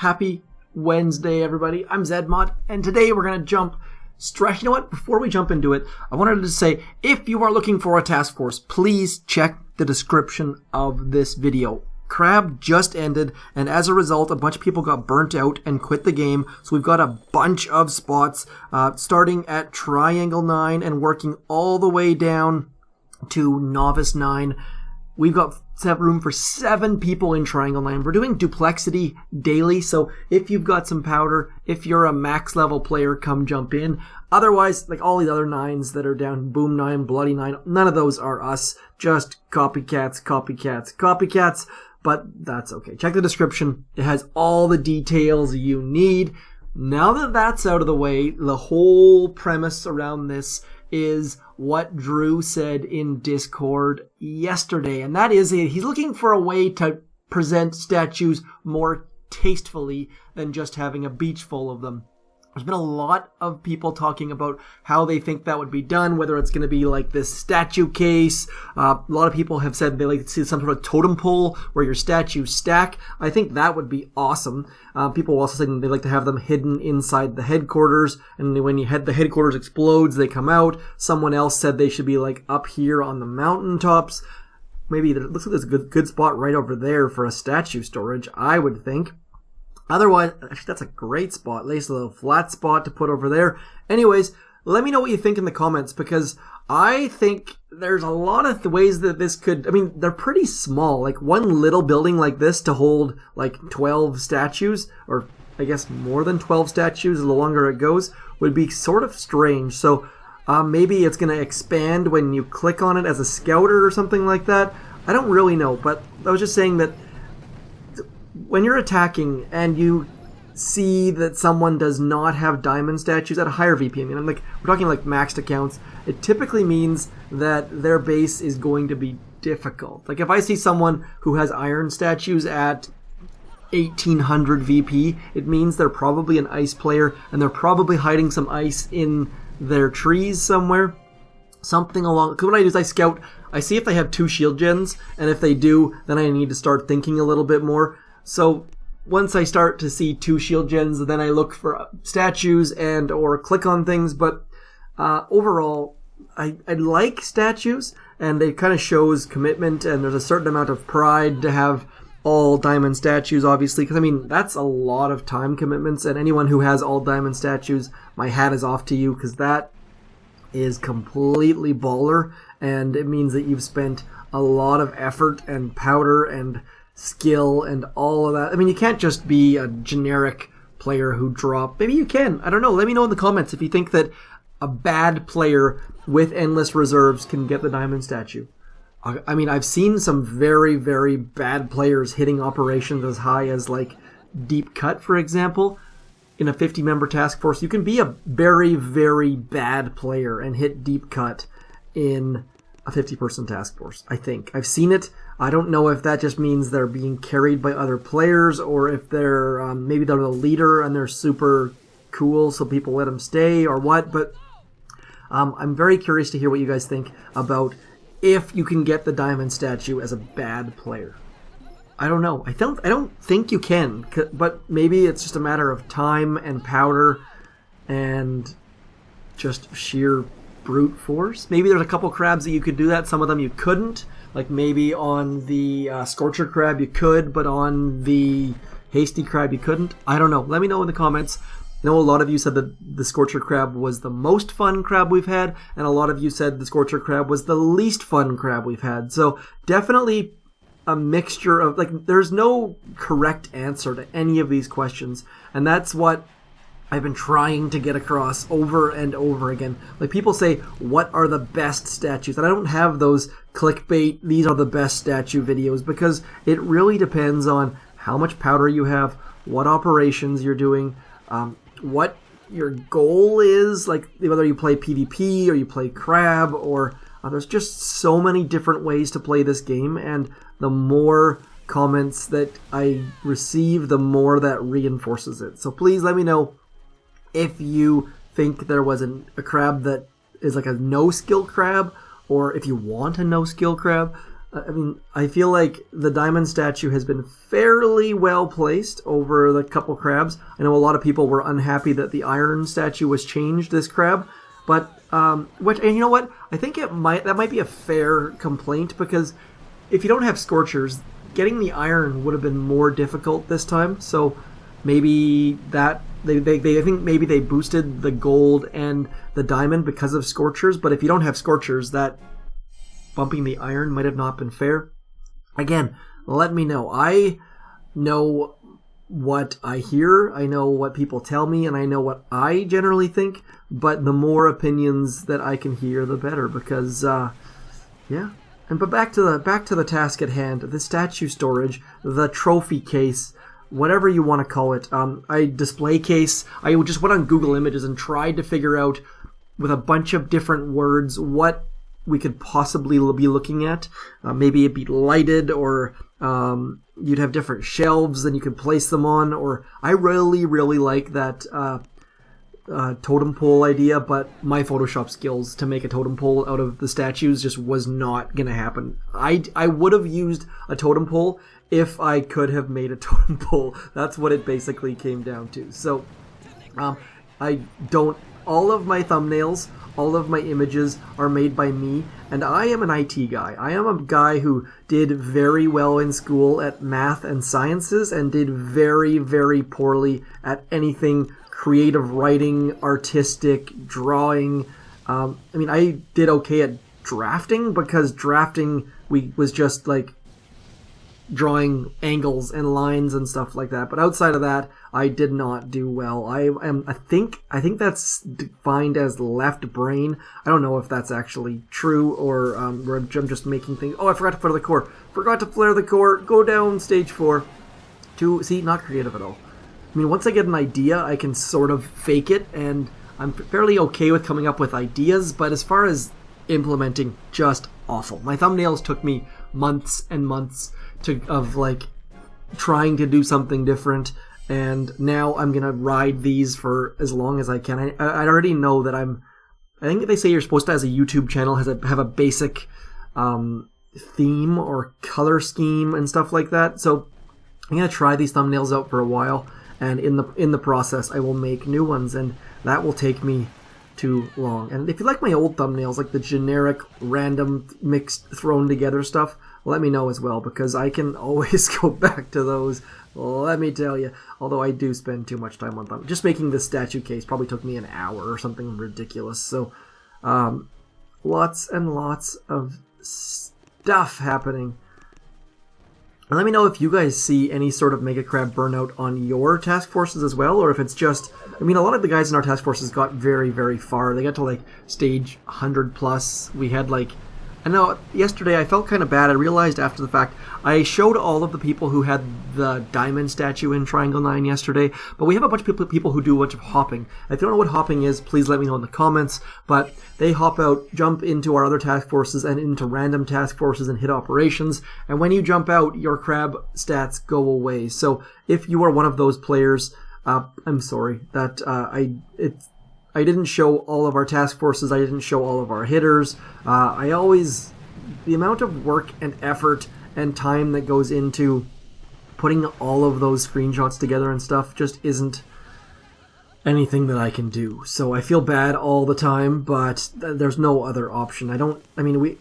Happy Wednesday, everybody. I'm zmoT, and today we're going to jump straight. You know what? Before we jump into it, I wanted to say, if you are looking for a task force, please check the description of this video. Crab just ended, and as a result, a bunch of people got burnt out and quit the game. So we've got a bunch of spots, starting at Triangle 9 and working all the way down to Novice 9. We've got room for 7 people in Triangle 9. We're doing Duplexity daily, so if you've got some powder, if you're a max level player, come jump in. Otherwise, like all these other 9s that are down, Boom 9, Bloody 9, none of those are us. Just copycats. But that's okay. Check the description. It has all the details you need. Now that that's out of the way, the whole premise around this is what Drew said in Discord yesterday. And that is, he's looking for a way to present statues more tastefully than just having a beach full of them. There's been a lot of people talking about how they think that would be done, whether it's going to be like this statue case. A lot of people have said they like to see some sort of totem pole where your statues stack. I think that would be awesome. People also saying they like to have them hidden inside the headquarters, and when the headquarters explodes, they come out. Someone else said they should be like up here on the mountaintops. Maybe it looks like there's a good spot right over there for a statue storage, I would think. Otherwise, actually, that's a great spot. Nice little flat spot to put over there. Anyways, let me know what you think in the comments, because I think there's a lot of ways that this could... I mean, they're pretty small. Like, one little building like this to hold, like, 12 statues, or I guess more than 12 statues the longer it goes, would be sort of strange. So, maybe it's going to expand when you click on it as a scouter or something like that. I don't really know, but I was just saying that when you're attacking and you see that someone does not have diamond statues at a higher VP, I mean, we're talking like maxed accounts, it typically means that their base is going to be difficult. Like if I see someone who has iron statues at 1800 VP, it means they're probably an ice player and they're probably hiding some ice in their trees somewhere. Something along... Because what I do is I scout, I see if they have 2 shield gens, and if they do, then I need to start thinking a little bit more. So once I start to see 2 shield gens, then I look for statues and or click on things. But overall, I like statues, and it kind of shows commitment, and there's a certain amount of pride to have all diamond statues, obviously, because I mean that's a lot of time commitments, and anyone who has all diamond statues, my hat is off to you, because that is completely baller, and it means that you've spent a lot of effort and powder and skill and all of that. I mean, you can't just be a generic player who drop. Maybe you can. I don't know. Let me know in the comments if you think that a bad player with endless reserves can get the diamond statue. I mean, I've seen some very, very bad players hitting operations as high as like Deep Cut, for example. In a 50-member task force, you can be a very, very bad player and hit Deep Cut in a 50-person task force, I think. I've seen it. I don't know if that just means they're being carried by other players, or if they're maybe they're the leader and they're super cool so people let them stay, or what. But I'm very curious to hear what you guys think about if you can get the diamond statue as a bad player. I don't know. I don't think you can, but maybe it's just a matter of time and powder and just sheer brute force. Maybe there's a couple crabs that you could do that. Some of them you couldn't. Like maybe on the Scorcher crab you could, but on the Hasty crab you couldn't. I don't know. Let me know in the comments. I know a lot of you said that the Scorcher crab was the most fun crab we've had, and a lot of you said the Scorcher crab was the least fun crab we've had. So definitely a mixture of, like, there's no correct answer to any of these questions, and that's what I've been trying to get across over and over again. Like, people say, what are the best statues? And I don't have those clickbait, these are the best statue videos, because it really depends on how much powder you have, what operations you're doing, what your goal is, like whether you play PvP or you play crab, or there's just so many different ways to play this game, and the more comments that I receive, the more that reinforces it. So please let me know if you think there was a crab that is like a no-skill crab, or if you want a no-skill crab. I mean, I feel like the diamond statue has been fairly well placed over the couple crabs. I know a lot of people were unhappy that the iron statue was changed this crab, but and you know what? I think that might be a fair complaint, because if you don't have scorchers, getting the iron would have been more difficult this time. So maybe that I think maybe they boosted the gold and the diamond because of scorchers. But if you don't have scorchers, that bumping the iron might have not been fair. Again, let me know. I know what I hear, I know what people tell me, and I know what I generally think, but the more opinions that I can hear, the better, because yeah. But back to the task at hand, the statue storage, the trophy case, whatever you want to call it. Display case. I just went on Google Images and tried to figure out with a bunch of different words what we could possibly be looking at. Maybe it'd be lighted, or you'd have different shelves and you could place them on. Or I really, really like that totem pole idea, but my Photoshop skills to make a totem pole out of the statues just was not going to happen. I would have used a totem pole if I could have made a totem pole. That's what it basically came down to. So all of my thumbnails, all of my images are made by me, and I am an IT guy. I am a guy who did very well in school at math and sciences and did very, very poorly at anything creative writing, artistic, drawing. I mean, I did okay at drafting, because drafting was just like drawing angles and lines and stuff like that. But outside of that, I did not do well. I think that's defined as left brain. I don't know if that's actually true, or I'm just making things. Oh, I forgot to flare the core. Go down stage 4. See, not creative at all. I mean, once I get an idea, I can sort of fake it, and I'm fairly okay with coming up with ideas, but as far as implementing, just awful. My thumbnails took me months and months of like trying to do something different, and now I'm gonna ride these for as long as I can. I already know that I think they say you're supposed to, as a YouTube channel, have a basic theme or color scheme and stuff like that. So I'm gonna try these thumbnails out for a while, and in the process, I will make new ones, and that will take me too long. And if you like my old thumbnails, like the generic, random, mixed, thrown together stuff, let me know as well, because I can always go back to those. Let me tell you. Although I do spend too much time on them. Just making this statue case probably took me an hour or something ridiculous. So, lots and lots of stuff happening. And let me know if you guys see any sort of mega crab burnout on your task forces as well, or if it's just, I mean, a lot of the guys in our task forces got very, very far. They got to like stage 100 plus. We had like, I know yesterday I felt kind of bad. I realized after the fact, I showed all of the people who had the diamond statue in Triangle 9 yesterday, but we have a bunch of people who do a bunch of hopping. If you don't know what hopping is, please let me know in the comments, but they hop out, jump into our other task forces and into random task forces and hit operations, and when you jump out, your crab stats go away. So if you are one of those players, I'm sorry that I didn't show all of our task forces. I didn't show all of our hitters. The amount of work and effort and time that goes into putting all of those screenshots together and stuff just isn't anything that I can do. So I feel bad all the time, but there's no other option.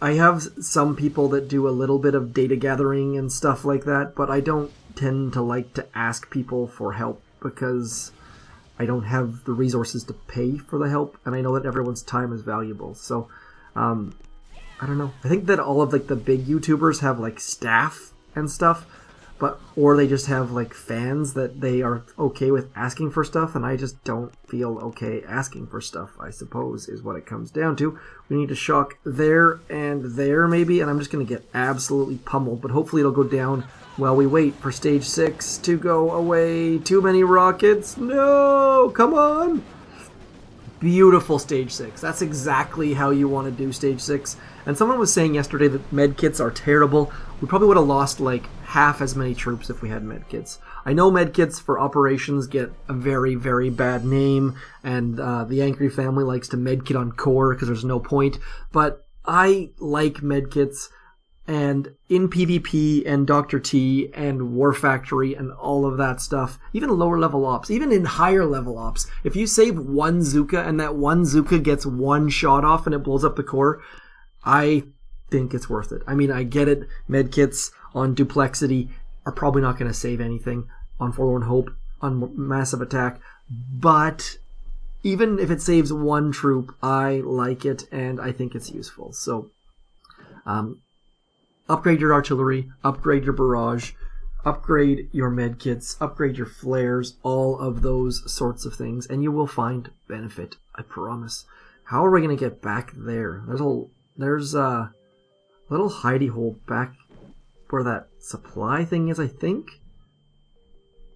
I have some people that do a little bit of data gathering and stuff like that, but I don't tend to like to ask people for help, because I don't have the resources to pay for the help, and I know that everyone's time is valuable. So, I don't know. I think that all of like the big YouTubers have like staff and stuff, or they just have like fans that they are okay with asking for stuff, and I just don't feel okay asking for stuff, I suppose, is what it comes down to. We need to shock there and there maybe, and I'm just going to get absolutely pummeled, but hopefully it'll go down while we wait for stage 6 to go away. Too many rockets. No, come on. Beautiful stage 6. That's exactly how you want to do stage 6. And someone was saying yesterday that medkits are terrible. We probably would have lost like half as many troops if we had medkits. I know medkits for operations get a very, very bad name, and the Angry family likes to medkit on core because there's no point. But I like medkits, And in PvP and Dr.T and War Factory and all of that stuff, even lower level ops, even in higher level ops, if you save one Zooka and that one Zooka gets one shot off and it blows up the core, I think it's worth it. I mean, I get it. Medkits on Duplexity are probably not going to save anything on Forlorn Hope, on Massive Attack, but even if it saves one troop, I like it and I think it's useful. So, upgrade your artillery, upgrade your barrage, upgrade your medkits, upgrade your flares, all of those sorts of things, and you will find benefit, I promise. How are we going to get back there? There's a little hidey hole back where that supply thing is, I think.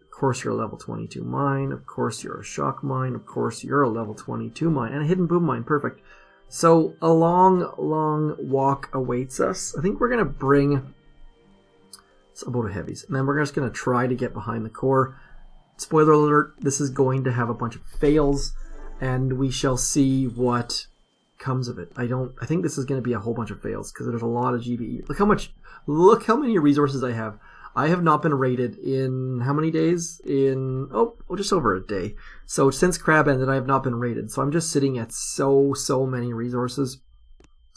Of course you're a level 22 mine, of course you're a shock mine, of course you're a level 22 mine, and a hidden boom mine, perfect. So a long, long walk awaits us. I think we're going to bring a boat of heavies. And then we're just going to try to get behind the core. Spoiler alert, this is going to have a bunch of fails. And we shall see what comes of it. I think this is going to be a whole bunch of fails because there's a lot of GBE. Look how many resources I have. I have not been raided in how many days? Just over a day. So since Crab ended, I have not been raided. So I'm just sitting at so many resources,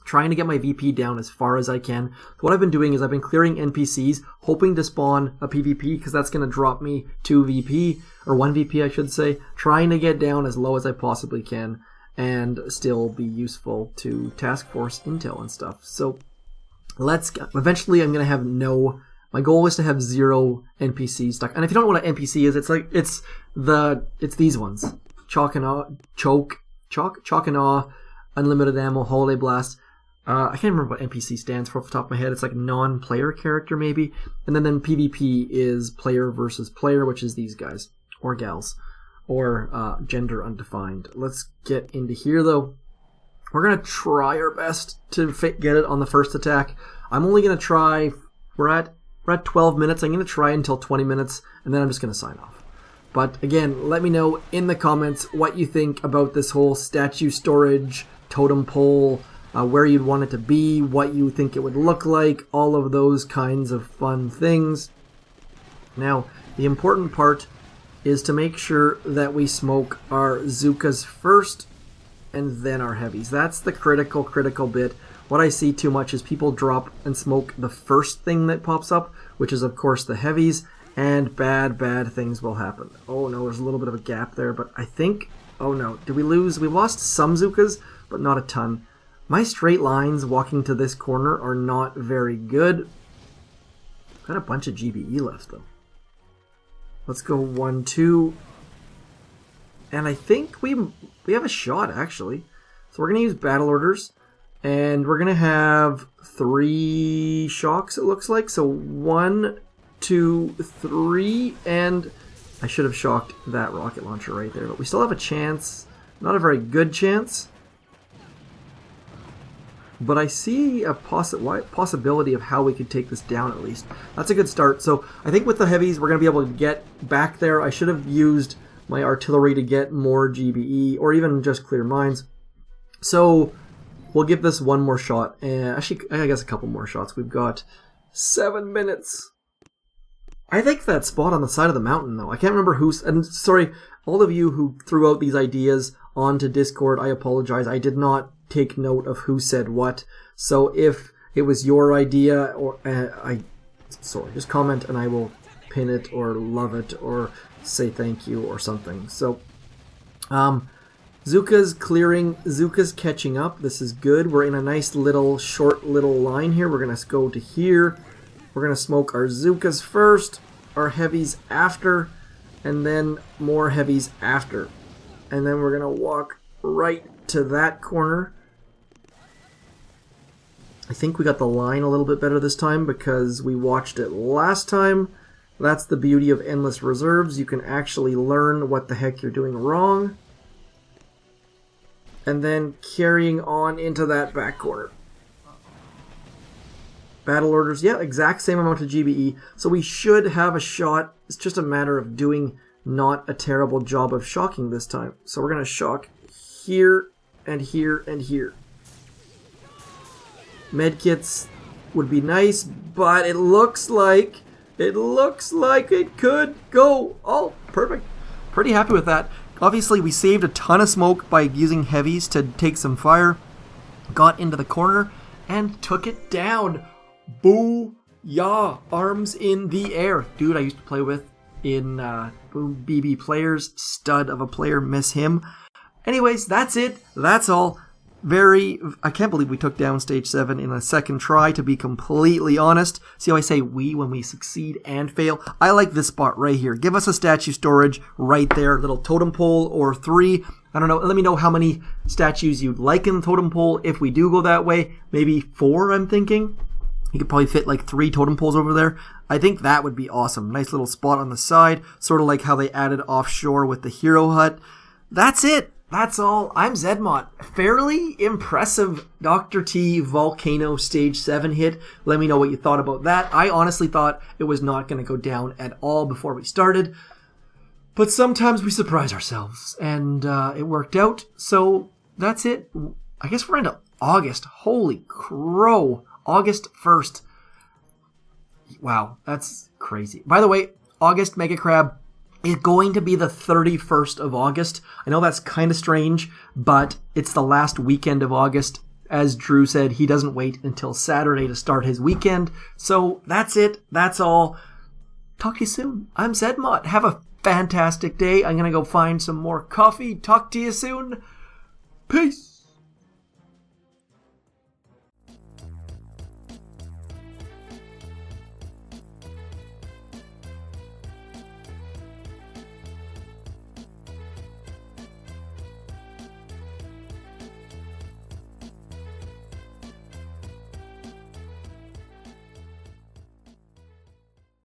trying to get my VP down as far as I can. So what I've been doing is I've been clearing NPCs, hoping to spawn a PvP because that's going to drop me 2 VP, or 1 VP I should say, trying to get down as low as I possibly can and still be useful to task force intel and stuff. So eventually I'm going to have my goal is to have 0 NPCs stuck. And if you don't know what an NPC is, it's these ones. Chalk and Awe, Unlimited Ammo, Holiday Blast. I can't remember what NPC stands for off the top of my head. It's like non-player character maybe. And then PvP is player versus player, which is these guys. Or gals. Or gender undefined. Let's get into here though. We're going to try our best to get it on the first attack. I'm only going to try... We're at 12 minutes. I'm going to try until 20 minutes, and then I'm just going to sign off. But again, let me know in the comments what you think about this whole statue storage, totem pole, where you'd want it to be, what you think it would look like, all of those kinds of fun things. Now, the important part is to make sure that we smoke our Zookas first, and then our heavies. That's the critical bit. What I see too much is people drop and smoke the first thing that pops up, which is of course the heavies, and bad things will happen. Oh no, there's a little bit of a gap there, but I think... Oh no, did we lose? We lost some Zookas, but not a ton. My straight lines walking to this corner are not very good. Got a bunch of GBE left though. Let's go 1, 2. And I think we have a shot actually. So we're going to use battle orders. And we're going to have 3 shocks, it looks like. So 1, 2, 3, and I should have shocked that rocket launcher right there. But we still have a chance. Not a very good chance. But I see a possibility of how we could take this down at least. That's a good start. So I think with the heavies, we're going to be able to get back there. I should have used my artillery to get more GBE, or even just clear mines. So... we'll give this one more shot, and actually, I guess a couple more shots. We've got 7 minutes. I think that spot on the side of the mountain, though. I can't remember who's... And sorry, all of you who threw out these ideas onto Discord, I apologize. I did not take note of who said what. So if it was your idea, or just comment and I will pin it or love it or say thank you or something. So, Zooka's clearing, Zooka's catching up. This is good. We're in a nice short little line here. We're going to go to here. We're going to smoke our Zookas first, our heavies after, and then more heavies after. And then we're going to walk right to that corner. I think we got the line a little bit better this time because we watched it last time. That's the beauty of endless reserves. You can actually learn what the heck you're doing wrong. And then carrying on into that back corner. Battle orders, yeah, exact same amount of GBE. So we should have a shot. It's just a matter of doing not a terrible job of shocking this time. So we're going to shock here and here and here. Medkits, would be nice, but it looks like it could go. Oh, perfect. Pretty happy with that. Obviously, we saved a ton of smoke by using heavies to take some fire. Got into the corner and took it down. Boo-yah. Arms in the air. Dude I used to play with in BB Players. Stud of a player. Miss him. Anyways, that's it. That's all. I can't believe we took down stage 7 in a second try, to be completely honest. See how I say we when we succeed and fail? I like this spot right here. Give us a statue storage right there. Little totem pole or 3. I don't know. Let me know how many statues you'd like in the totem pole if we do go that way. Maybe 4, I'm thinking. You could probably fit like 3 totem poles over there. I think that would be awesome. Nice little spot on the side. Sort of like how they added offshore with the hero hut. That's it. That's all. I'm zmoT. Fairly impressive Dr.T Volcano Stage 7 hit. Let me know what you thought about that. I honestly thought it was not going to go down at all before we started. But sometimes we surprise ourselves. And it worked out. So that's it. I guess we're into August. Holy crow. August 1st. Wow, that's crazy. By the way, August Mega Crab is going to be the 31st of August. I know that's kind of strange, but it's the last weekend of August. As Drew said, he doesn't wait until Saturday to start his weekend. So that's it. That's all. Talk to you soon. I'm zmoT. Have a fantastic day. I'm going to go find some more coffee. Talk to you soon. Peace.